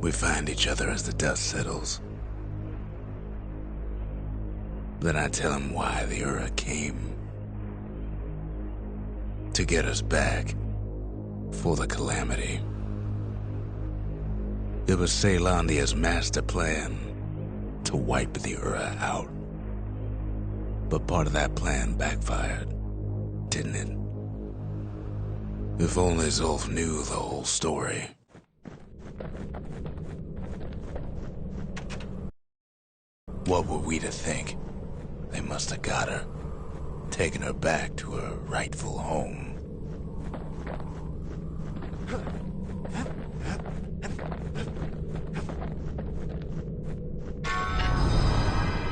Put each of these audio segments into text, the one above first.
We find each other as the dust settles. Then I tell him why the Ura came. To get us back. For the calamity. It was Caelondia's master plan to wipe the Ura out. But part of that plan backfired, didn't it? If only Zulf knew the whole story. What were we to think? They must have got her, taken her back to her rightful home.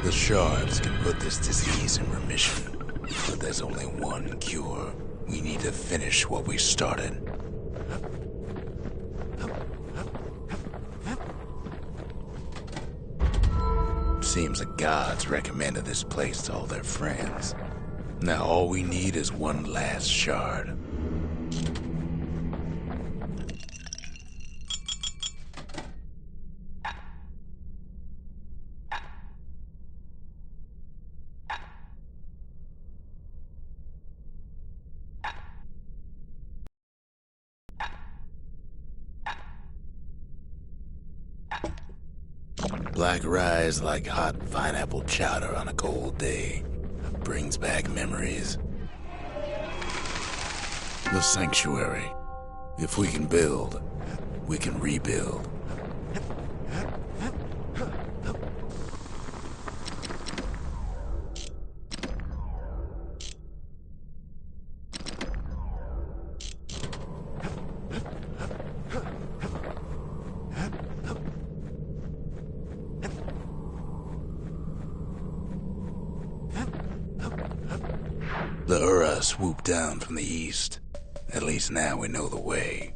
The shards can put this disease in remission, but there's only one cure. We need to finish what we started. Seems the gods recommended this place to all their friends. Now all we need is one last shard. Black rye is like hot pineapple chowder on a cold day. Brings back memories. The sanctuary. If we can build, we can rebuild. The Ura swooped down from the east. At least now we know the way.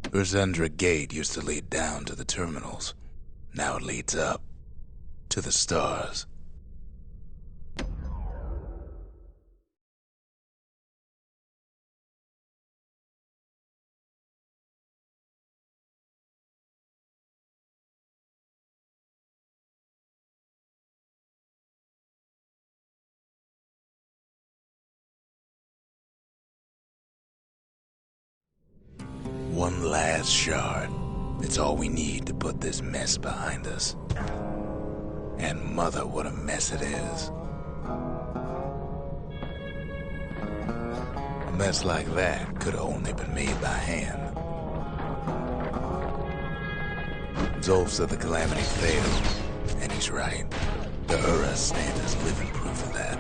Urzendra Gate used to lead down to the terminals. Now it leads up to the stars. One last shard. It's all we need to put this mess behind us. And mother, what a mess it is. A mess like that could have only been made by hand. Zulf said the calamity failed, and he's right. The Ura stand as living proof of that.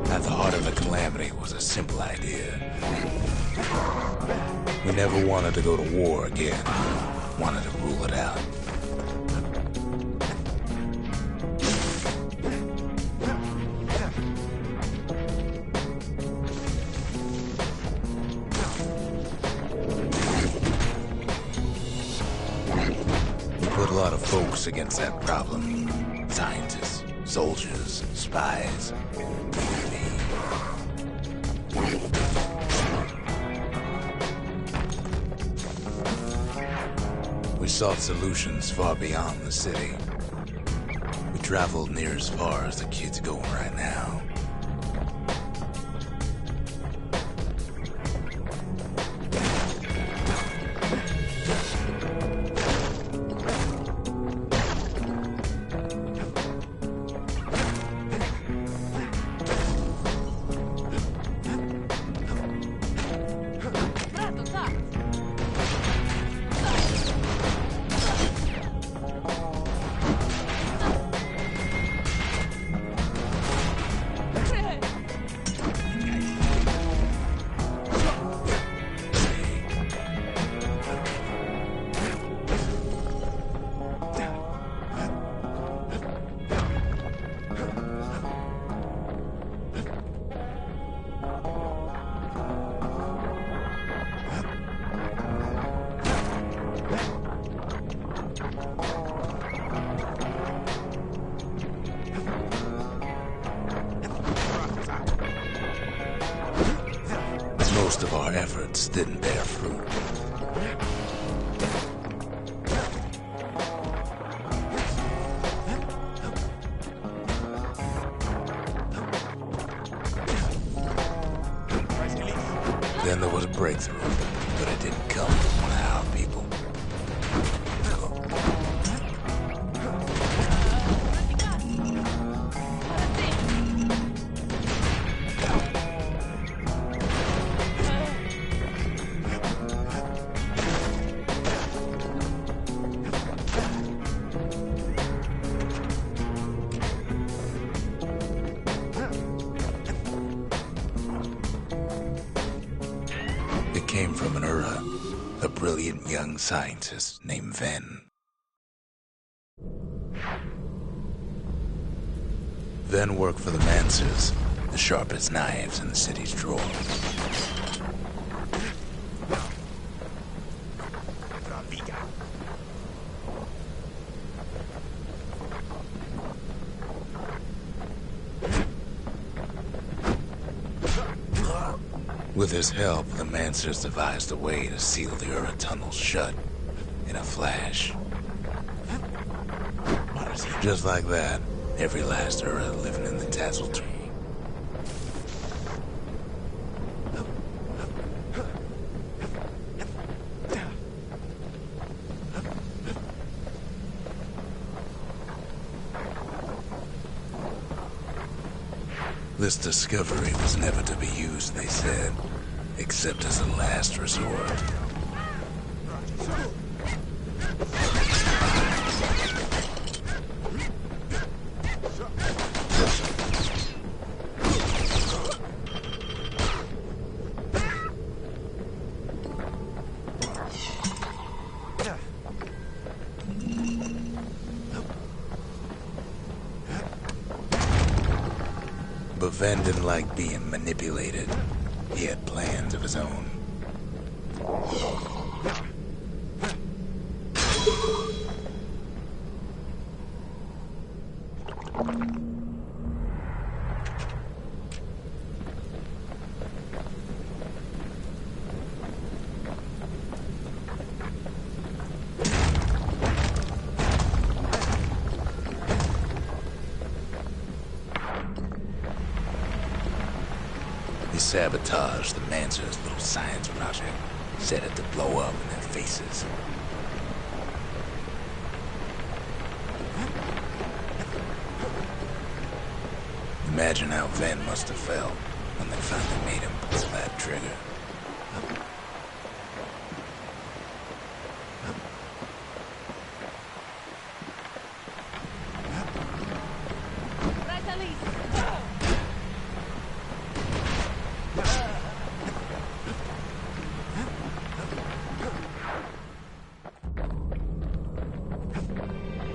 At the heart of the calamity was a simple idea. We never wanted to go to war again. Wanted to rule it out. We put a lot of folks against that problem. Scientists, soldiers, spies. We sought solutions far beyond the city. We traveled near as far as the kid's going right now. efforts didn't bear fruit. Then there was a breakthrough, but it didn't come from one of our people. It came from an Ura, a brilliant young scientist named Ven. Ven worked for the Mancers, the sharpest knives in the city's drawer. With his help, the Mancers devised a way to seal the Ura tunnels shut in a flash. Just like that, every last Ura living in the tassel tree. This discovery was never to be used, they said, except as a last resort. But Ven didn't like being manipulated. He had plans of his own. He sabotaged the Mancers' little science project, set it to blow up in their faces. Imagine how Ven must have felt when they finally made him pull that trigger.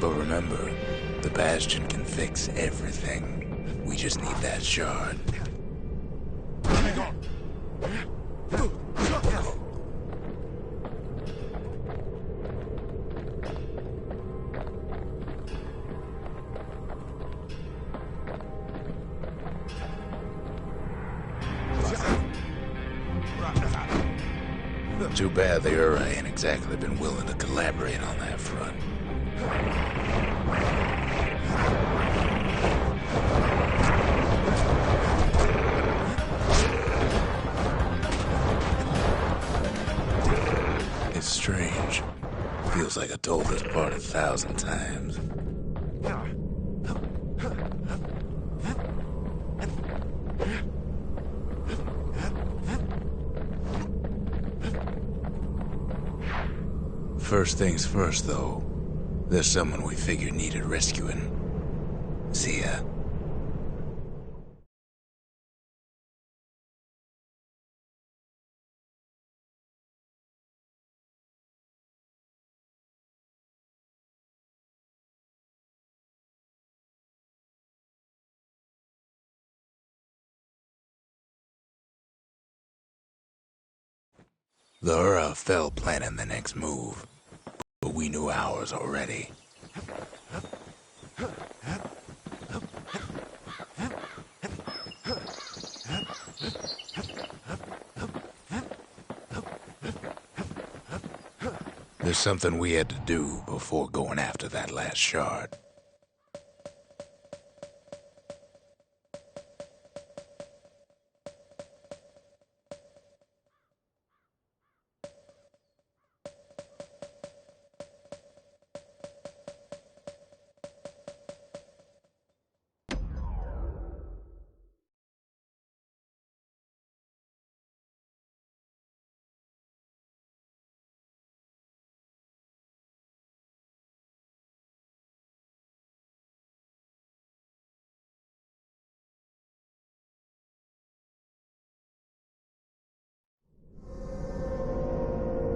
But remember, the Bastion can fix everything. We just need that shard. Too bad the Ura ain't exactly been willing to collaborate on that front. It's strange. Feels like I told this part 1,000 times. First things first, though. There's someone we figured needed rescuing. See ya. The Ura fell planning the next move, but we knew ours already. There's something we had to do before going after that last shard.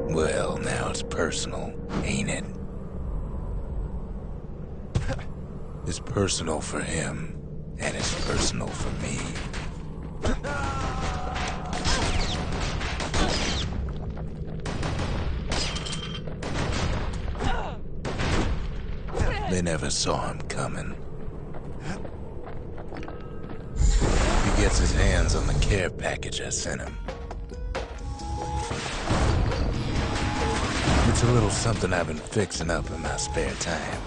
Well, now it's personal, ain't it? It's personal for him, and it's personal for me. They never saw him coming. He gets his hands on the care package I sent him. It's a little something I've been fixing up in my spare time.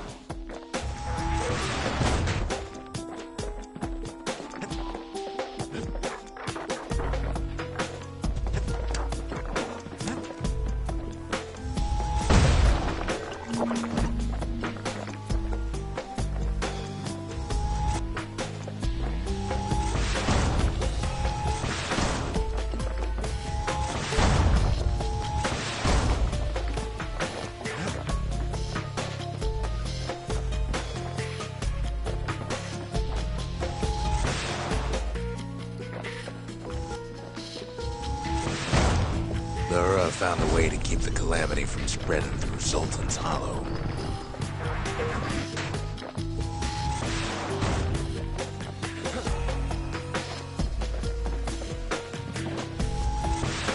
Ura found a way to keep the calamity from spreading through Sultan's Hollow.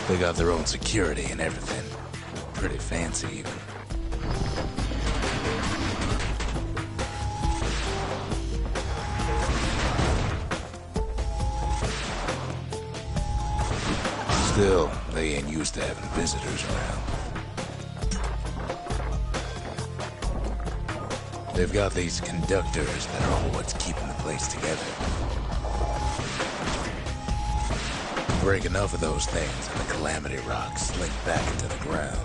They got their own security and everything. Pretty fancy, even. Still, they ain't used to having visitors around. They've got these conductors that are all what's keeping the place together. Break enough of those things and the calamity rocks slink back into the ground.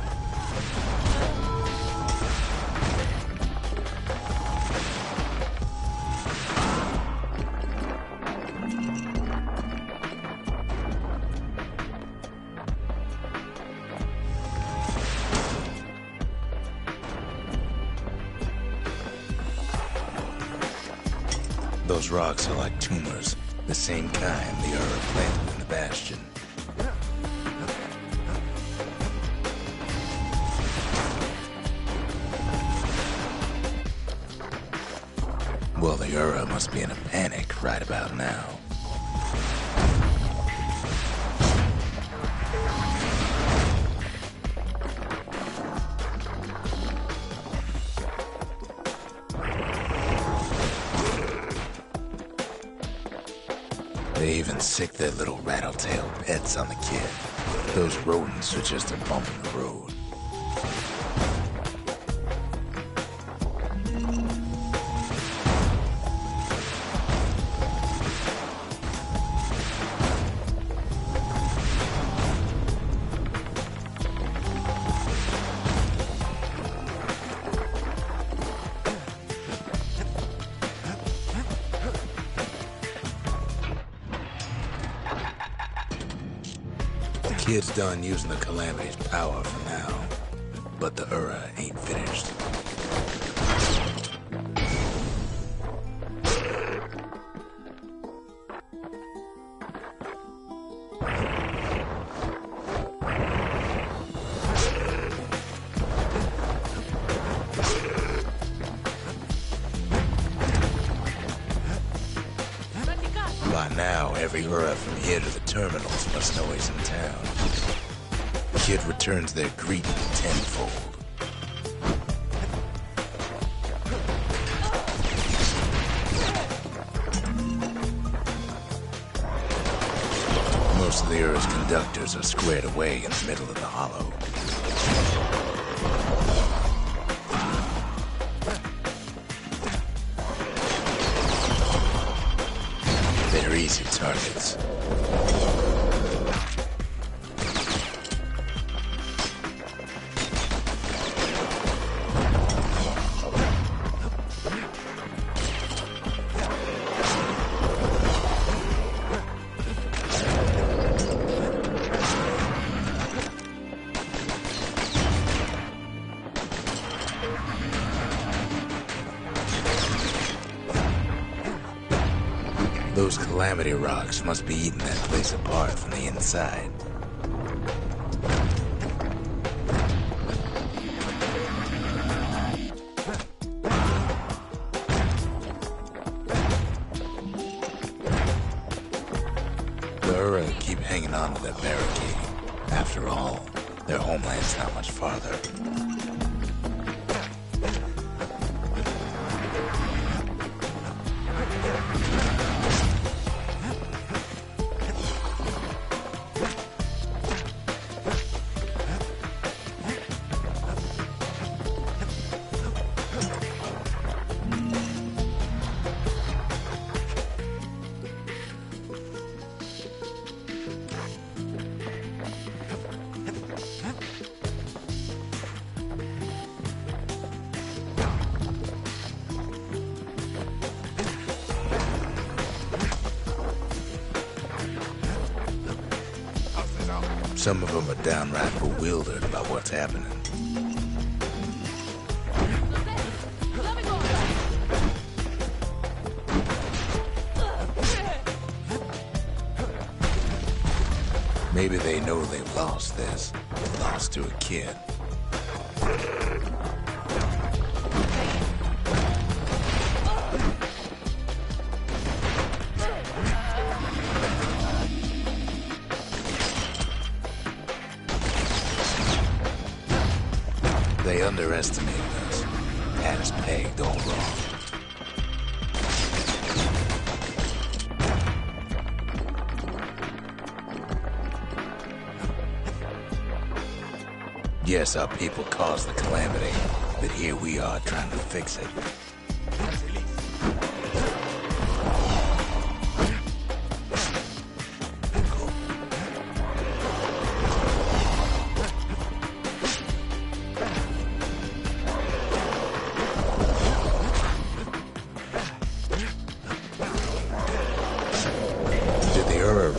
Those rocks are like tumors, the same kind the Ura planted in the Bastion. Well, the Ura must be in a panic right about now. They even sick their little rattletail pets on the kid. Those rodents are just a bump in the road. Kid's done using the calamity's power for now, but the Ura ain't finished. By now, every Ura from here to the terminals must know he's in town. Kid returns their greeting tenfold. Most of the Ura's conductors are squared away in the middle of the hollow. easy targets. Those calamity rocks must be eating that place apart from the inside. The Ura keep hanging on to that barricade. After all, their homeland's not much farther. Some of them are downright bewildered about what's happening. Maybe they know they've lost this, lost to a kid. They underestimated us. Had us pegged all wrong. Yes, our people caused the calamity, but here we are trying to fix it.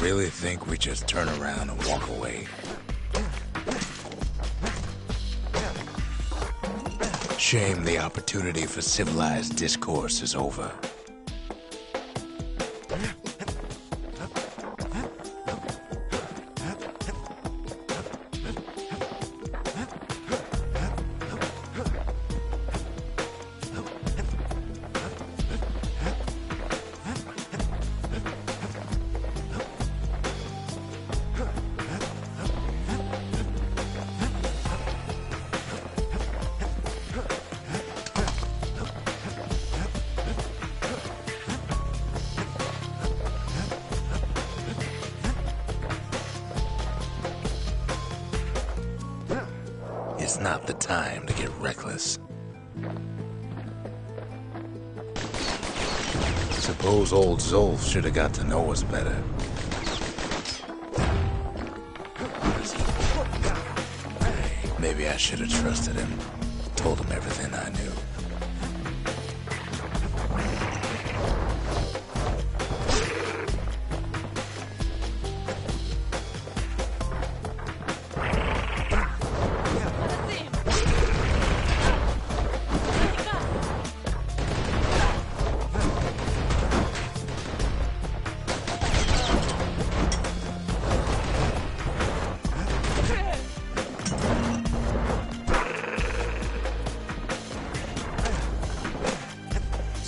Really think we just turn around and walk away? Shame the opportunity for civilized discourse is over. It's not the time to get reckless. Suppose old Zolf should have got to know us better. Maybe I should have trusted him, told him everything I knew.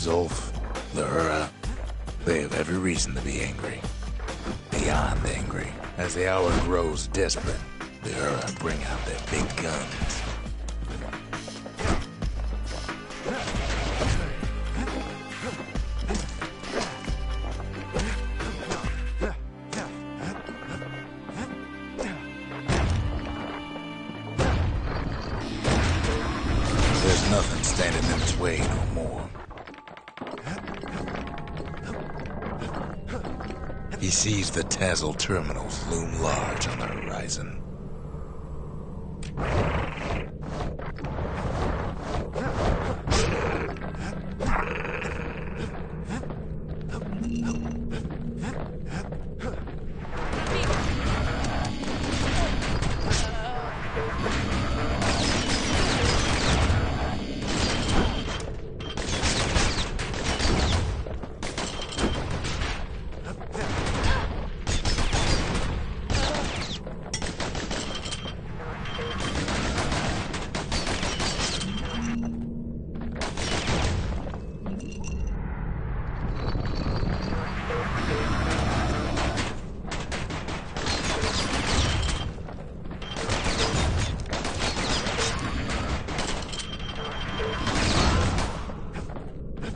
Zolf, the Ura, they have every reason to be angry. Beyond angry. As the hour grows desperate, the Ura bring out their big guns. There's nothing standing in its way no more. He sees the Tazzle terminals loom large on the horizon.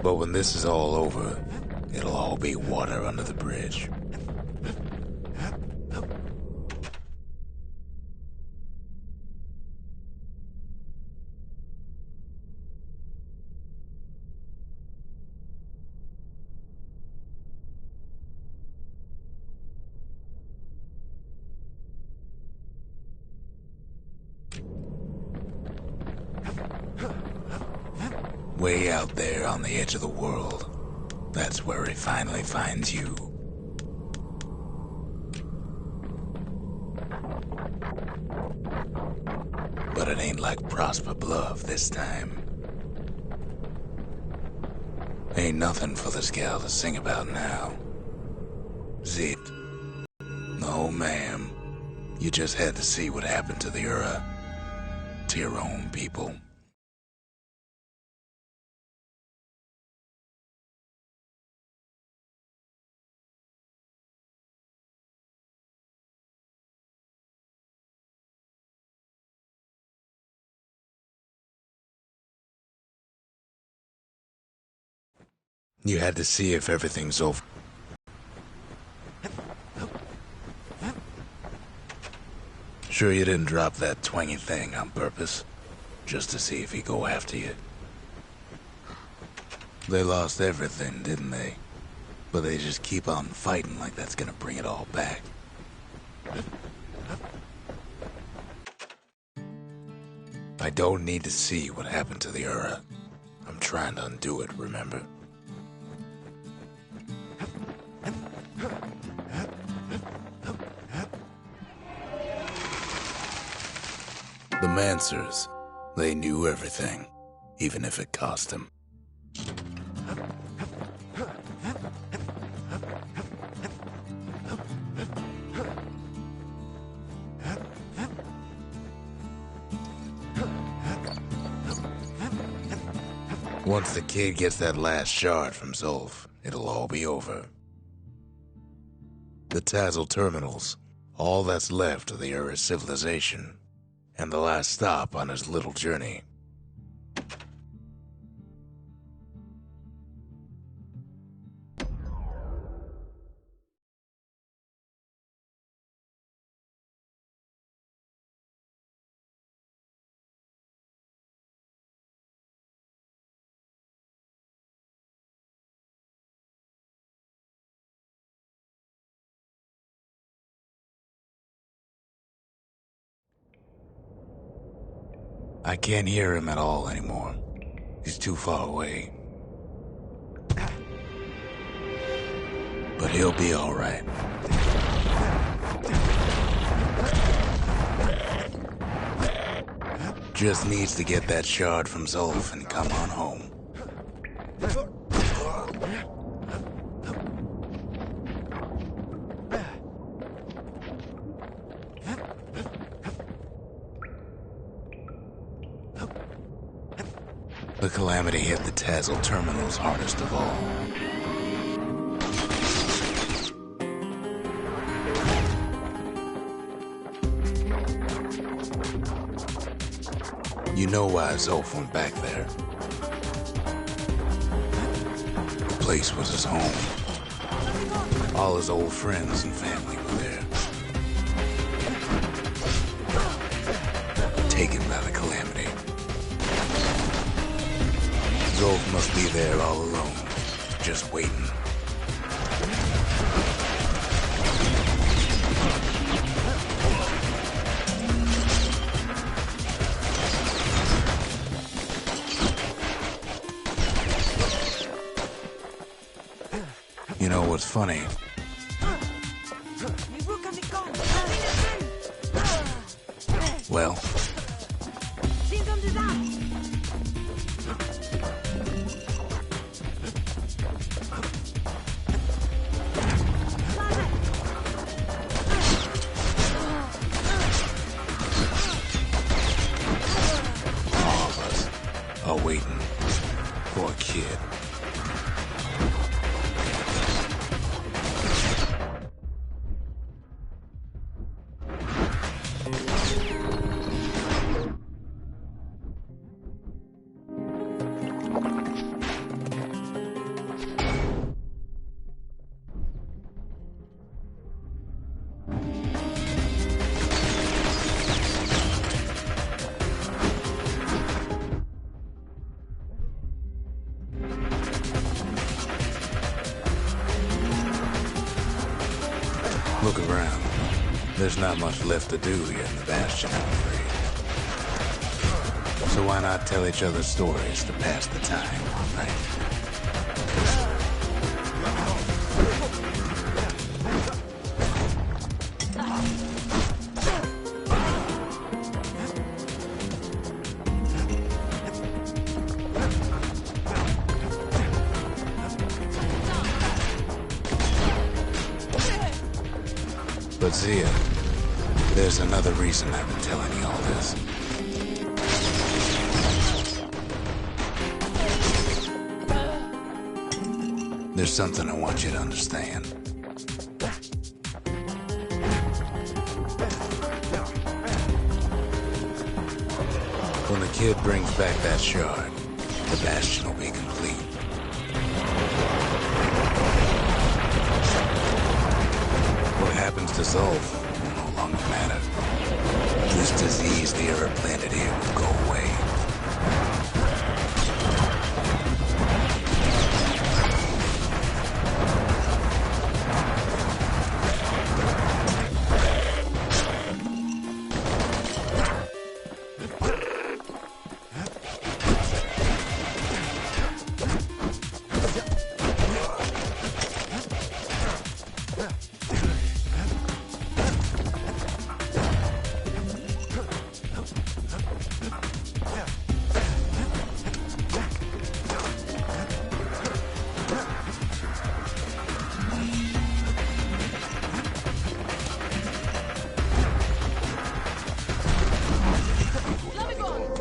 But when this is all over, it'll all be water under the bridge. Way out there on the edge of the world, that's where he finally finds you. But it ain't like Prosper Bluff this time. Ain't nothing for this gal to sing about now. Zit. No, ma'am. You just had to see what happened to the Ura. To your own people. You had to see if everything's over. Sure you didn't drop that twangy thing on purpose? Just to see if he'd go after you? They lost everything, didn't they? But they just keep on fighting like that's gonna bring it all back. I don't need to see what happened to the Ura. I'm trying to undo it, remember? The Mancers, they knew everything, even if it cost them. Once the kid gets that last shard from Zulf, it'll all be over. The Tazzle terminals, all that's left of the Ura civilization, and the last stop on his little journey. I can't hear him at all anymore. He's too far away. But he'll be all right. Just needs to get that shard from Zulf and come on home. The calamity hit the Tazzle terminals hardest of all. You know why Zulf went back there. The place was his home. All his old friends and family were there. Taken by the calamity. Zulf must be there all alone, just waiting. You know what's funny? Well, all of us are waiting for a kid. Look around. There's not much left to do here in the Bastion, I'm afraid. So why not tell each other stories to pass the time, right? But Zia, there's another reason I've been telling you all this. There's something I want you to understand. When the kid brings back that shard, the Bastion will be complete. What happens to Zulf will no longer matter. This disease the Era planted here will go away.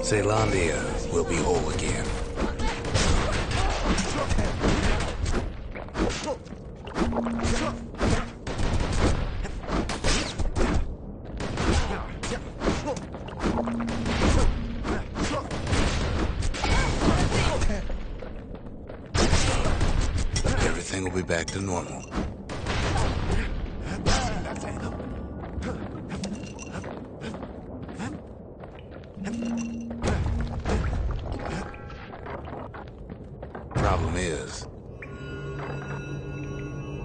Zealandia will be whole again. Everything will be back to normal. Problem is,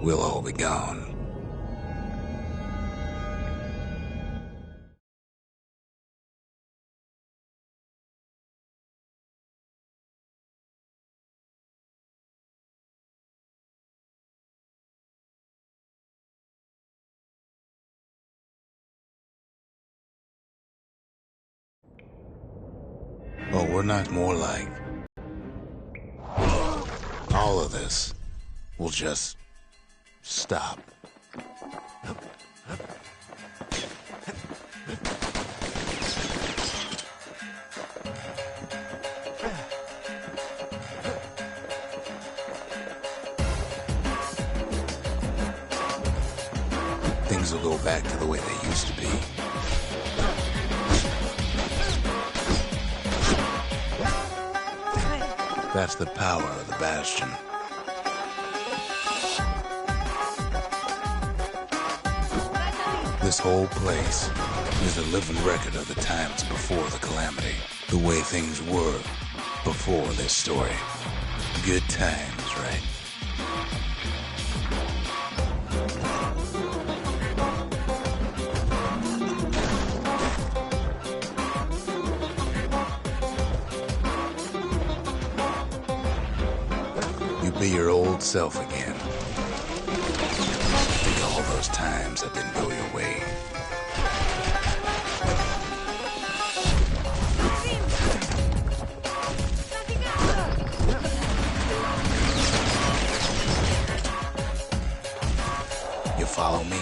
we'll all be gone. Oh, we're not more like... all of this will just stop. Things will go back to the way they used to be. That's the power of the Bastion. This whole place is a living record of the times before the calamity. The way things were before this story. Good times, right? You be your old self again. those times that didn't go your way. You follow me?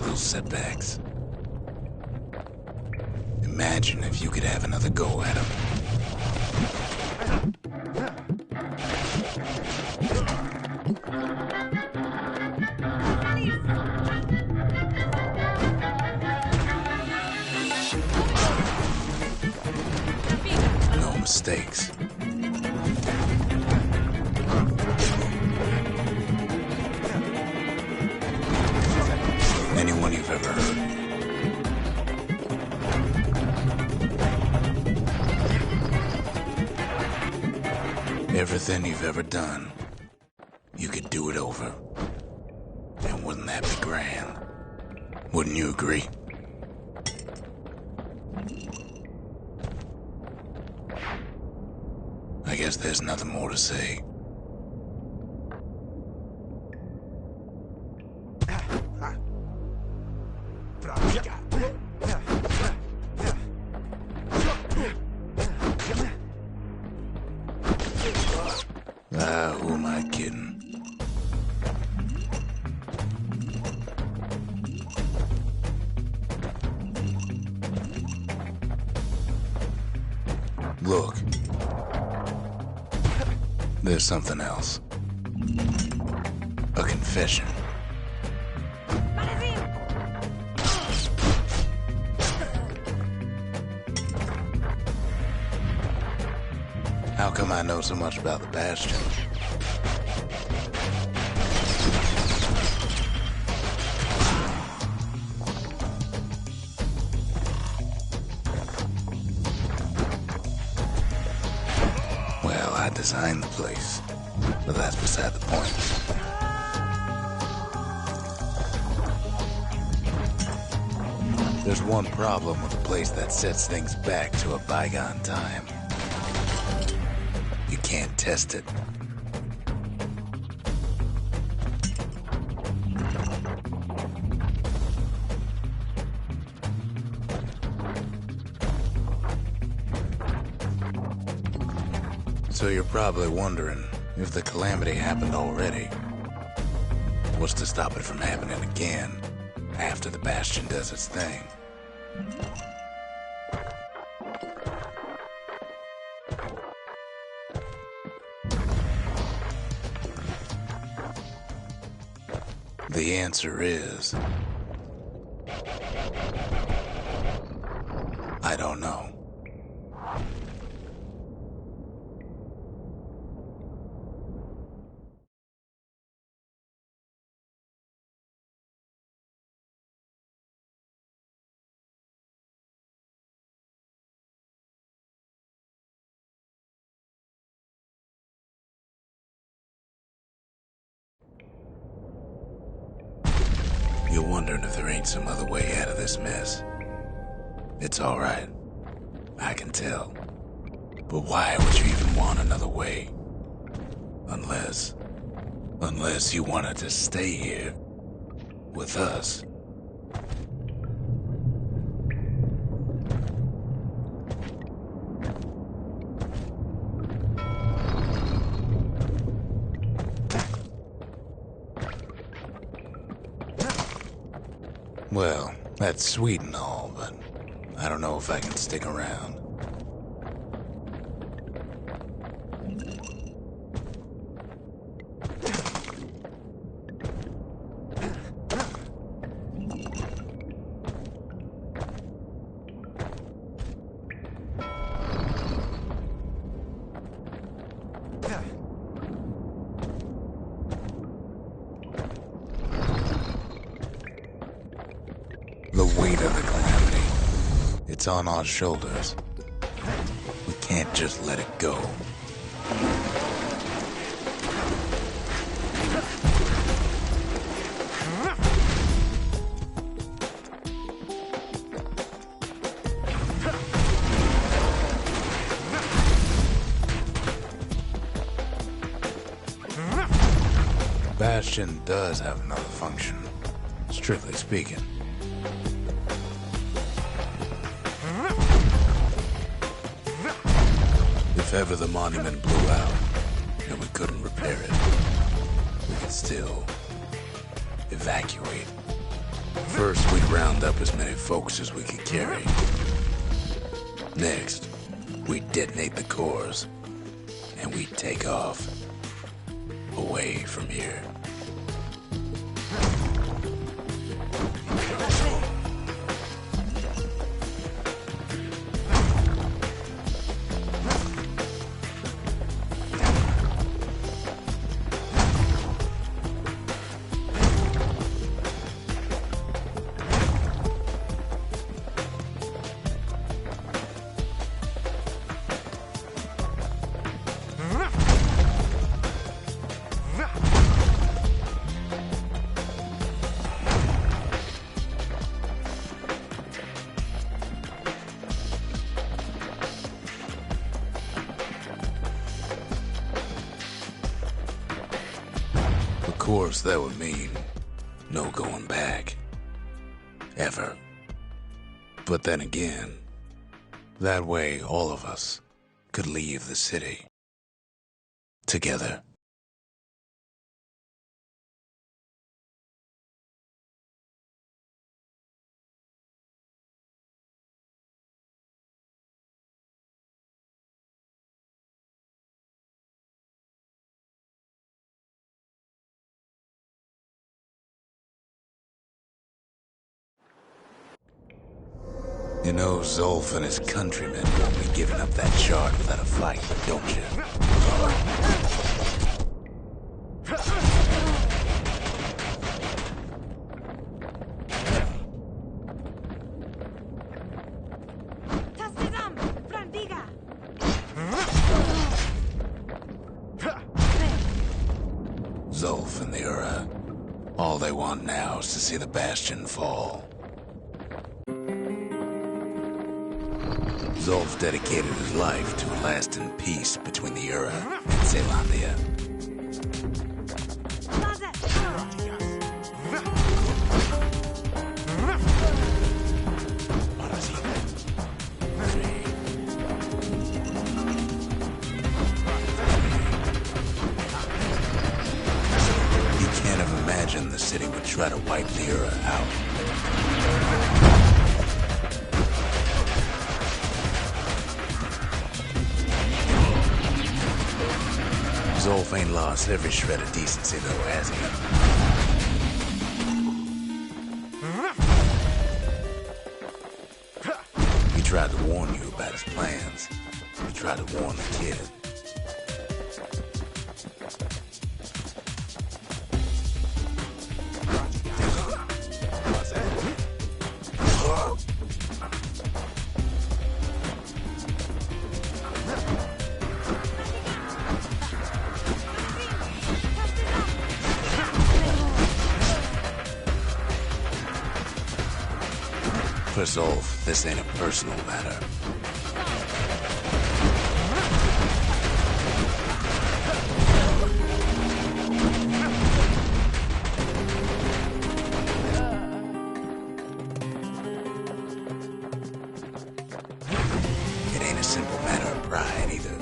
Little setbacks. Imagine if you could have another go at them. No mistakes. Anyone you've ever heard. Everything you've ever done, you could do it over. And wouldn't that be grand? Wouldn't you agree? I guess there's nothing more to say. Who am I kidding? Look. There's something else. A confession. How come I know so much about the Bastion? Well, I designed the place, but that's beside the point. There's one problem with a place that sets things back to a bygone time. You can't test it. So you're probably wondering if the calamity happened already. What's to stop it from happening again after the Bastion does its thing? The answer is, I don't know. You're wondering if there ain't some other way out of this mess. It's all right. I can tell. But why would you even want another way? Unless you wanted to stay here with us. Well, that's sweet and all, but I don't know if I can stick around. The weight of the calamity, it's on our shoulders. We can't just let it go. Bastion does have another function, strictly speaking. If ever the monument blew out and we couldn't repair it, we could still evacuate. First, we'd round up as many folks as we could carry. Next, we'd detonate the cores, and we'd take off away from here. Of course, that would mean no going back. Ever. But then again, that way all of us could leave the city. Together. You know, Zolf and his countrymen won't be giving up that shard without a fight, don't you? Zolf and the Ura, all they want now is to see the Bastion fall. Zolf dedicated his life to a lasting peace between the Ura and Zealandia. He can't have imagined the city would try to wipe the Ura out. Zolf ain't lost every shred of decency, though, has he? He tried to warn you about his plans. He tried to warn the kid. For Zolf, this ain't a personal matter. It ain't a simple matter of pride either.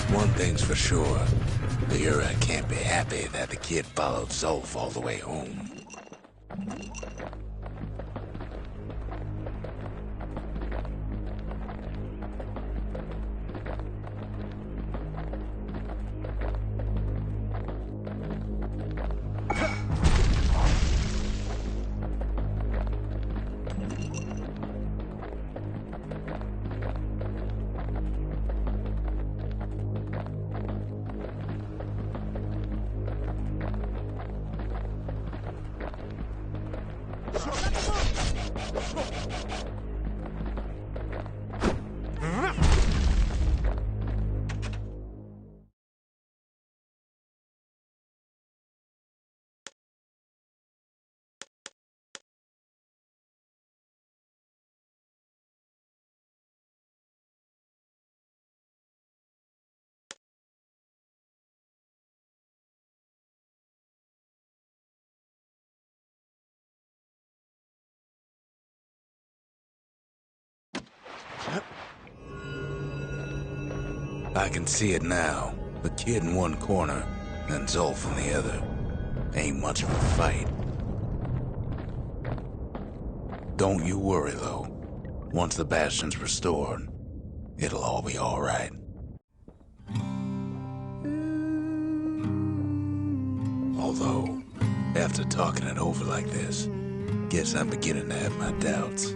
One thing's for sure, the Ura can't be happy that the kid followed Zolf all the way home. I can see it now. The kid in one corner, and Zolf in the other. Ain't much of a fight. Don't you worry, though. Once the Bastion's restored, it'll all be alright. Although, after talking it over like this, guess I'm beginning to have my doubts.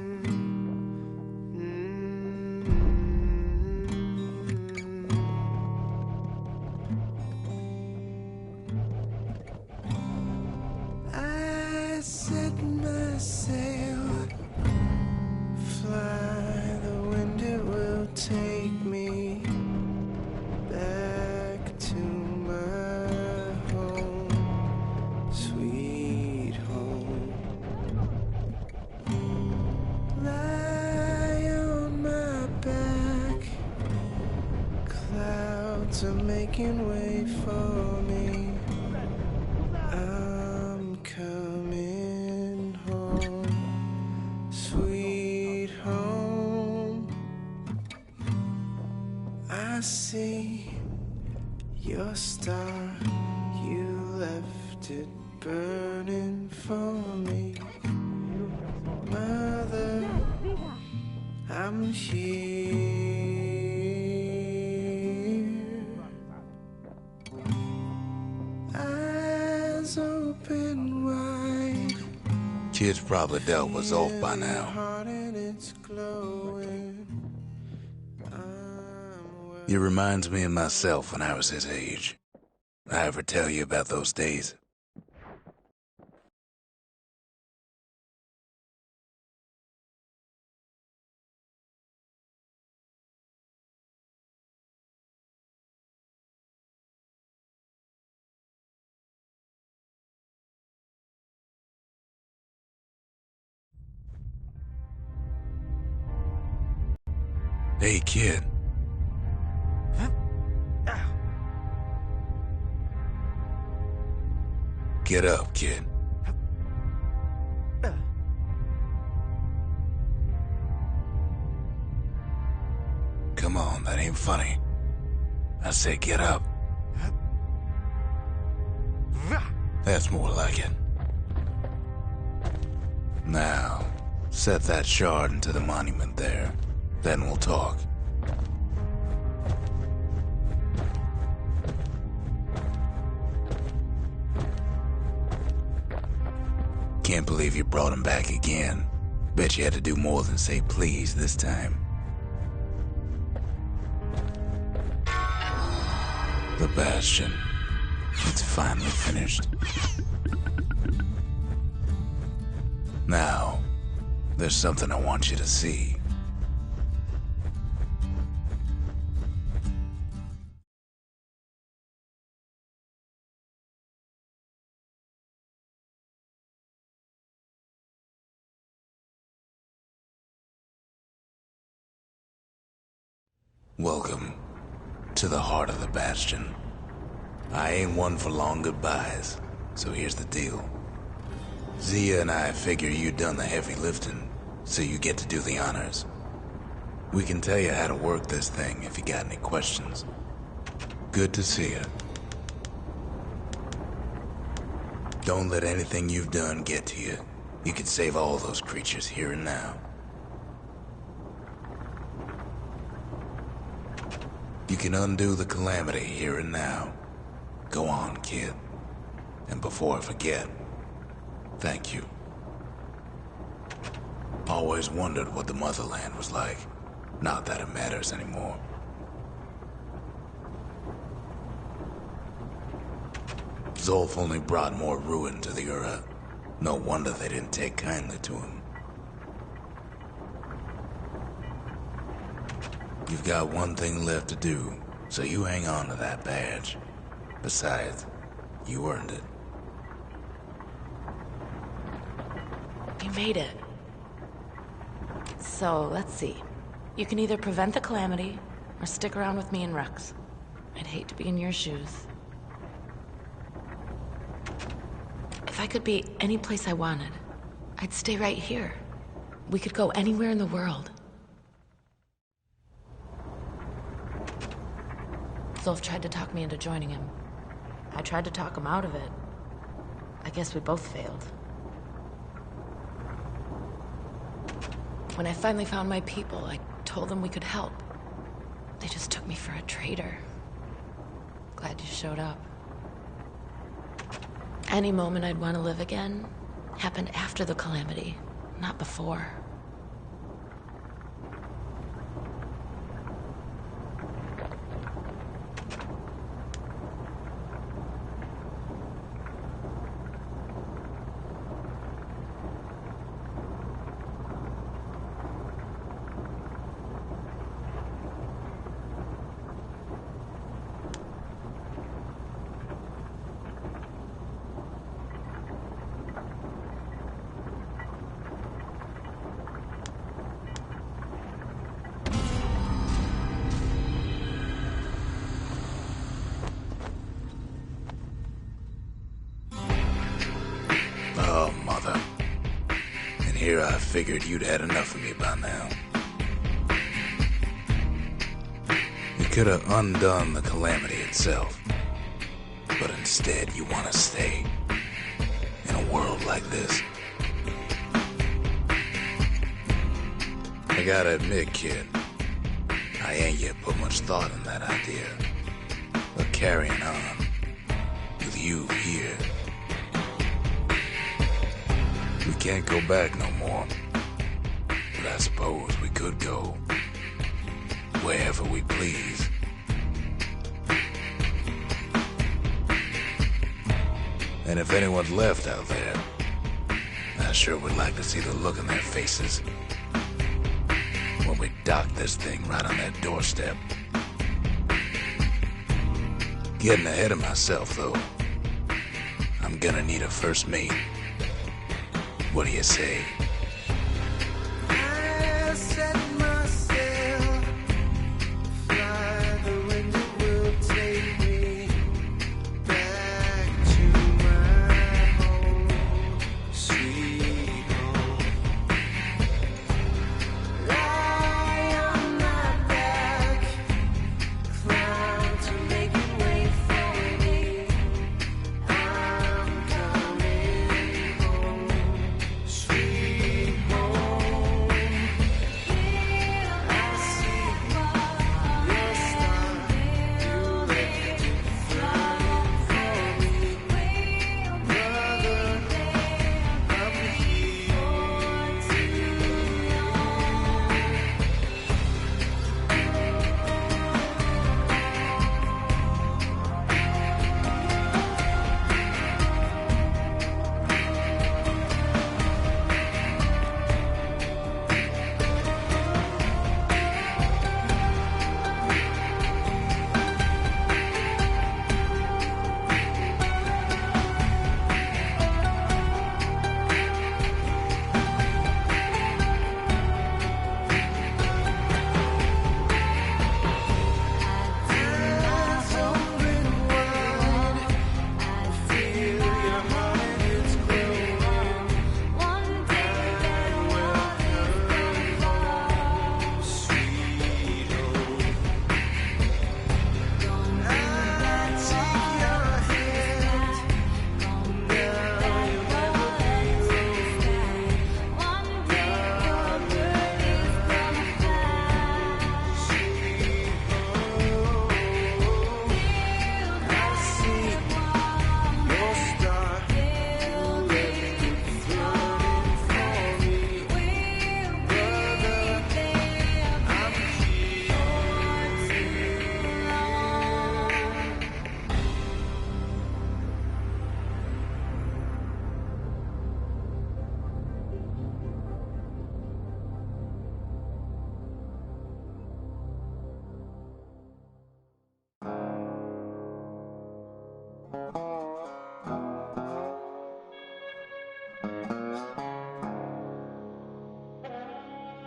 Set my sail, fly, the wind it will take me back to my home, sweet home. Lie on my back, clouds are making way for me. I'm coming home, sweet home. I see your star, you left it burning for me. Mother, I'm here. Eyes open wide. Kid's probably dealt with Zolf by now. He reminds me of myself when I was his age. I ever tell you about those days? Hey, kid. Get up, kid. Come on, that ain't funny. I said get up. That's more like it. Now, set that shard into the monument there. Then we'll talk. Can't believe you brought him back again. Bet you had to do more than say please this time. The Bastion. It's finally finished. Now, there's something I want you to see. Welcome to the heart of the Bastion. I ain't one for long goodbyes, so here's the deal. Zia and I figure you done the heavy lifting, so you get to do the honors. We can tell you how to work this thing if you got any questions. Good to see you. Don't let anything you've done get to you. You can save all those creatures here and now. You can undo the calamity here and now. Go on, kid. And before I forget, thank you. Always wondered what the motherland was like. Not that it matters anymore. Zolf only brought more ruin to the Ura. No wonder they didn't take kindly to him. You've got one thing left to do, so you hang on to that badge. Besides, you earned it. You made it. So, let's see. You can either prevent the calamity, or stick around with me and Rex. I'd hate to be in your shoes. If I could be any place I wanted, I'd stay right here. We could go anywhere in the world. Zulf tried to talk me into joining him. I tried to talk him out of it. I guess we both failed. When I finally found my people, I told them we could help. They just took me for a traitor. Glad you showed up. Any moment I'd want to live again happened after the calamity, not before. Oh, mother. And here I figured you'd had enough of me by now. You could have undone the calamity itself. But instead, you want to stay in a world like this. I gotta admit, kid, I ain't yet put much thought in that idea. But carrying on with you here, we can't go back no more. But I suppose we could go wherever we please. And if anyone's left out there, I sure would like to see the look in their faces when we dock this thing right on that doorstep. Getting ahead of myself, though. I'm gonna need a first mate. What do you say? I set myself, fly the wind, it will take me back to my home, sweet home. Lie on my back, cloud to make it wait for me. I'm coming home, sweet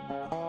me.